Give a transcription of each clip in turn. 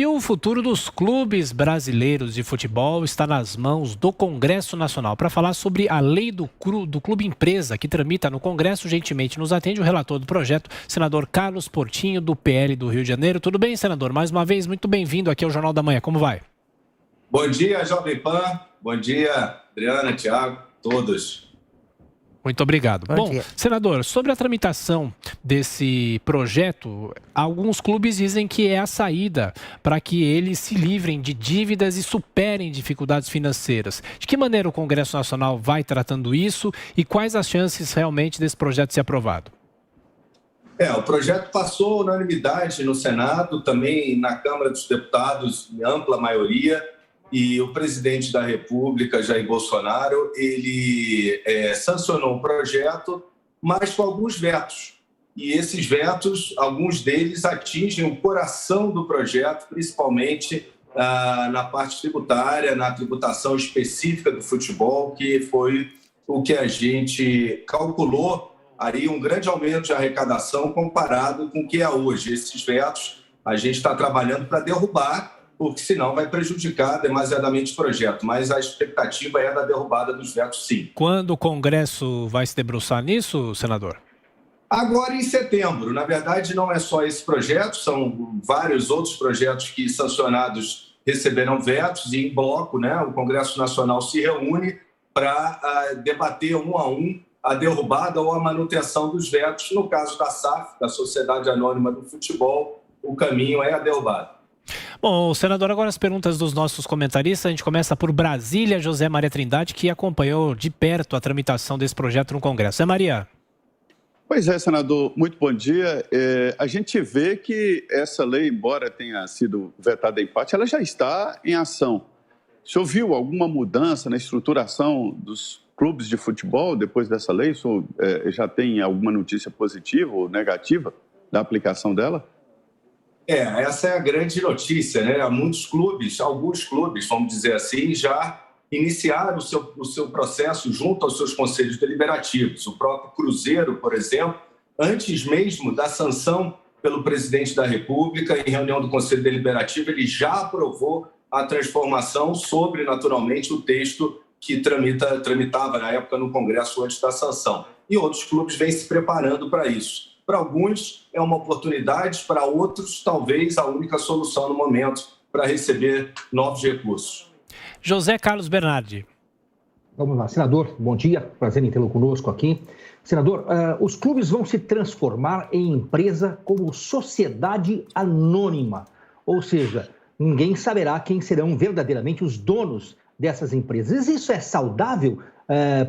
E o futuro dos clubes brasileiros de futebol está nas mãos do Congresso Nacional. Para falar sobre a lei do Clube Empresa, que tramita no Congresso, gentilmente nos atende o relator do projeto, senador Carlos Portinho, do PL do Rio de Janeiro. Tudo bem, senador? Mais uma vez, muito bem-vindo aqui ao Jornal da Manhã. Como vai? Bom dia, Jovem Pan. Bom dia, Adriana, Thiago, todos. Muito obrigado. Bom, senador, sobre a tramitação desse projeto, alguns clubes dizem que é a saída para que eles se livrem de dívidas e superem dificuldades financeiras. De que maneira o Congresso Nacional vai tratando isso e quais as chances realmente desse projeto ser aprovado? O projeto passou unanimidade no Senado, também na Câmara dos Deputados, em ampla maioria. E o presidente da República, Jair Bolsonaro, ele sancionou o projeto, mas com alguns vetos. E esses vetos, alguns deles atingem o coração do projeto, principalmente na parte tributária, na tributação específica do futebol, que foi o que a gente calculou aí um grande aumento de arrecadação comparado com o que é hoje. Esses vetos a gente está trabalhando para derrubar, porque senão vai prejudicar demasiadamente o projeto. Mas a expectativa é da derrubada dos vetos, sim. Quando o Congresso vai se debruçar nisso, senador? Agora, em setembro. Na verdade, não é só esse projeto, são vários outros projetos que, sancionados, receberão vetos e, em bloco, né, o Congresso Nacional se reúne para debater um a um a derrubada ou a manutenção dos vetos. No caso da SAF, da Sociedade Anônima do Futebol, o caminho é a derrubada. Bom, senador, agora as perguntas dos nossos comentaristas. A gente começa por Brasília, José Maria Trindade, que acompanhou de perto a tramitação desse projeto no Congresso. É, Maria? Pois é, senador, muito bom dia. A gente vê que essa lei, embora tenha sido vetada em parte, ela já está em ação. O senhor viu alguma mudança na estruturação dos clubes de futebol depois dessa lei? O senhor já tem alguma notícia positiva ou negativa da aplicação dela? Essa é a grande notícia, né? Muitos clubes, alguns clubes, vamos dizer assim, já iniciaram o seu processo junto aos seus conselhos deliberativos. O próprio Cruzeiro, por exemplo, antes mesmo da sanção pelo presidente da República, em reunião do Conselho Deliberativo, ele já aprovou a transformação sobre, naturalmente, o texto que tramitava na época no Congresso antes da sanção. E outros clubes vêm se preparando para isso. Para alguns é uma oportunidade, para outros talvez a única solução no momento para receber novos recursos. José Carlos Bernardi. Vamos lá, senador, bom dia, prazer em tê-lo conosco aqui. Senador, os clubes vão se transformar em empresa como sociedade anônima, ou seja, ninguém saberá quem serão verdadeiramente os donos dessas empresas. Isso é saudável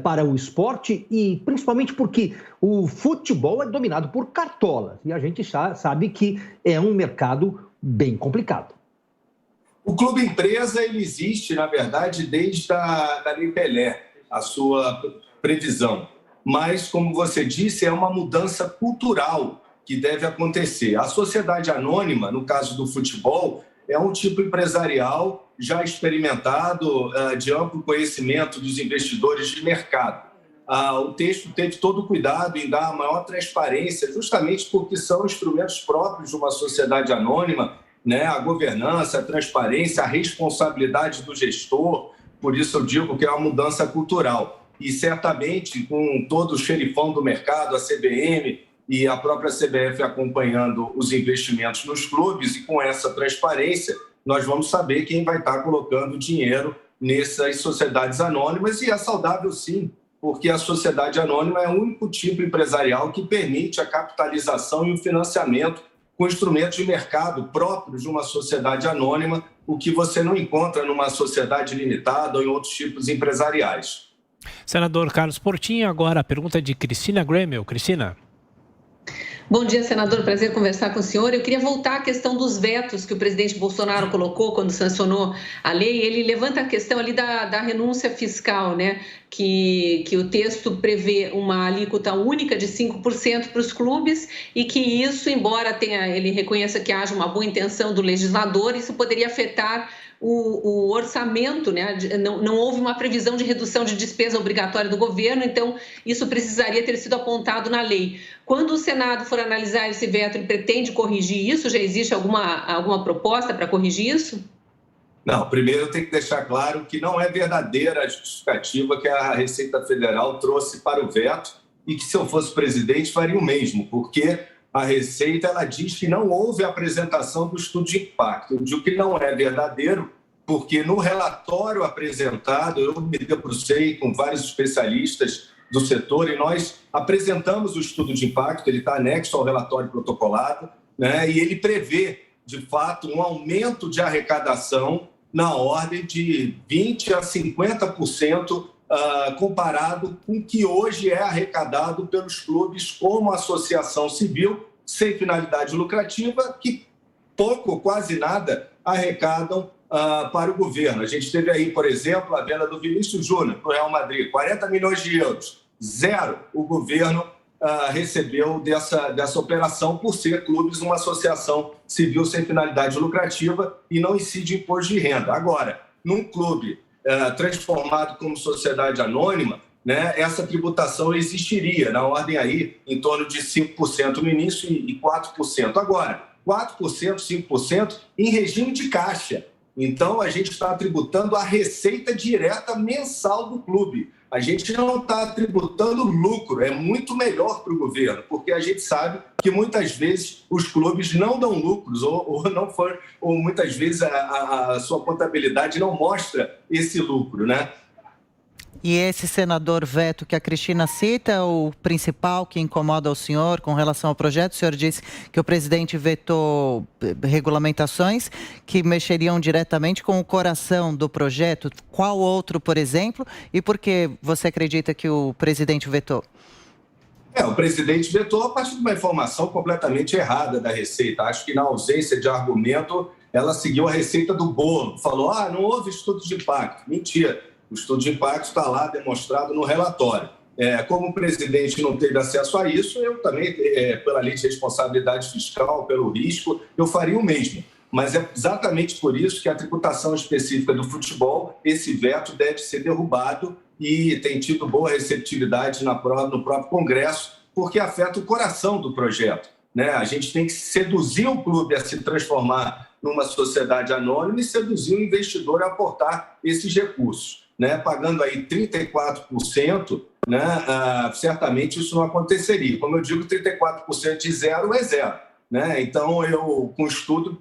para o esporte e principalmente porque o futebol é dominado por cartolas e a gente já sabe que é um mercado bem complicado. O clube empresa ele existe, na verdade, desde a Lei Pelé, a sua previsão. Mas, como você disse, é uma mudança cultural que deve acontecer. A sociedade anônima, no caso do futebol, é um tipo empresarial já experimentado, de amplo conhecimento dos investidores de mercado. O texto teve todo o cuidado em dar a maior transparência, justamente porque são instrumentos próprios de uma sociedade anônima, né? A governança, a transparência, a responsabilidade do gestor. Por isso eu digo que é uma mudança cultural. E certamente, com todo o xerifão do mercado, a CBM e a própria CBF acompanhando os investimentos nos clubes, e com essa transparência, nós vamos saber quem vai estar colocando dinheiro nessas sociedades anônimas, e é saudável sim, porque a sociedade anônima é o único tipo empresarial que permite a capitalização e o financiamento com instrumentos de mercado próprios de uma sociedade anônima, o que você não encontra numa sociedade limitada ou em outros tipos empresariais. Senador Carlos Portinho, agora a pergunta de Cristina Grêmio. Cristina. Bom dia, senador. Prazer conversar com o senhor. Eu queria voltar à questão dos vetos que o presidente Bolsonaro colocou quando sancionou a lei. Ele levanta a questão ali da renúncia fiscal, né? Que o texto prevê uma alíquota única de 5% para os clubes e que isso, embora ele reconheça que haja uma boa intenção do legislador, isso poderia afetar o orçamento, né? Não houve uma previsão de redução de despesa obrigatória do governo, então isso precisaria ter sido apontado na lei. Quando o Senado for analisar esse veto, ele pretende corrigir isso? Já existe alguma proposta para corrigir isso? Não, primeiro tem que deixar claro que não é verdadeira a justificativa que a Receita Federal trouxe para o veto e que, se eu fosse presidente, faria o mesmo, porque a Receita ela diz que não houve apresentação do estudo de impacto. Eu digo que não é verdadeiro, porque no relatório apresentado, eu me debrucei com vários especialistas do setor e nós apresentamos o estudo de impacto, ele está anexo ao relatório protocolado, né, e ele prevê, de fato, um aumento de arrecadação na ordem de 20% a 50% comparado com o que hoje é arrecadado pelos clubes como associação civil, sem finalidade lucrativa, que pouco ou quase nada arrecadam para o governo. A gente teve aí, por exemplo, a venda do Vinícius Júnior para o Real Madrid, 40 milhões de euros, zero o governo recebeu dessa operação por ser clubes uma associação civil sem finalidade lucrativa e não incide imposto de renda. Agora, num clube transformado como sociedade anônima, né, essa tributação existiria na ordem aí em torno de 5% no início e 4%. Agora, 4%, 5% em regime de caixa. Então, a gente está tributando a receita direta mensal do clube. A gente não está tributando lucro, é muito melhor para o governo, porque a gente sabe que muitas vezes os clubes não dão lucros ou muitas vezes a sua contabilidade não mostra esse lucro, né? E esse senador veto que a Cristina cita, o principal que incomoda o senhor com relação ao projeto, o senhor disse que o presidente vetou regulamentações que mexeriam diretamente com o coração do projeto. Qual outro, por exemplo, e por que você acredita que o presidente vetou? O presidente vetou a partir de uma informação completamente errada da Receita. Acho que na ausência de argumento, ela seguiu a receita do bolo. Falou, não houve estudo de impacto. Mentira. O estudo de impacto está lá demonstrado no relatório. Como o presidente não teve acesso a isso, eu também, pela lei de responsabilidade fiscal, pelo risco, eu faria o mesmo. Mas é exatamente por isso que a tributação específica do futebol, esse veto deve ser derrubado e tem tido boa receptividade no próprio Congresso, porque afeta o coração do projeto, né? A gente tem que seduzir o clube a se transformar numa sociedade anônima e seduzir o investidor a aportar esses recursos. Né, pagando aí 34%, né, certamente isso não aconteceria. Como eu digo, 34% de zero é zero. Né? Então, eu, com o estudo,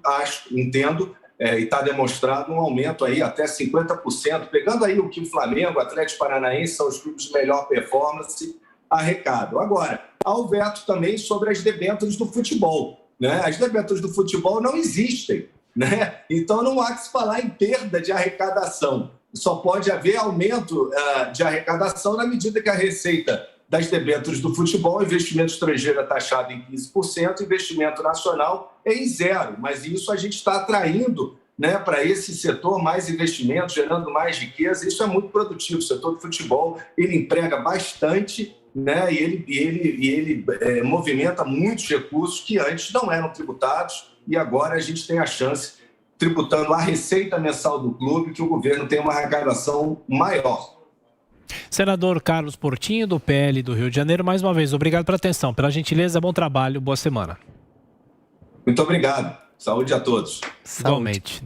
entendo, e está demonstrado um aumento aí até 50%, pegando aí o que o Flamengo, Atlético Paranaense, são os clubes de melhor performance, arrecadam. Agora, há o veto também sobre as debêntures do futebol. Né? As debêntures do futebol não existem. Né? Então, não há que se falar em perda de arrecadação. Só pode haver aumento de arrecadação na medida que a receita das debêntures do futebol, investimento estrangeiro é taxado em 15%, investimento nacional é em zero. Mas isso a gente está atraindo, né, para esse setor mais investimentos, gerando mais riqueza. Isso é muito produtivo. O setor do futebol ele emprega bastante, né, e ele movimenta muitos recursos que antes não eram tributados e agora a gente tem a chance tributando a receita mensal do clube, que o governo tem uma arrecadação maior. Senador Carlos Portinho, do PL do Rio de Janeiro, mais uma vez, obrigado pela atenção, pela gentileza, bom trabalho, boa semana. Muito obrigado. Saúde a todos. Igualmente.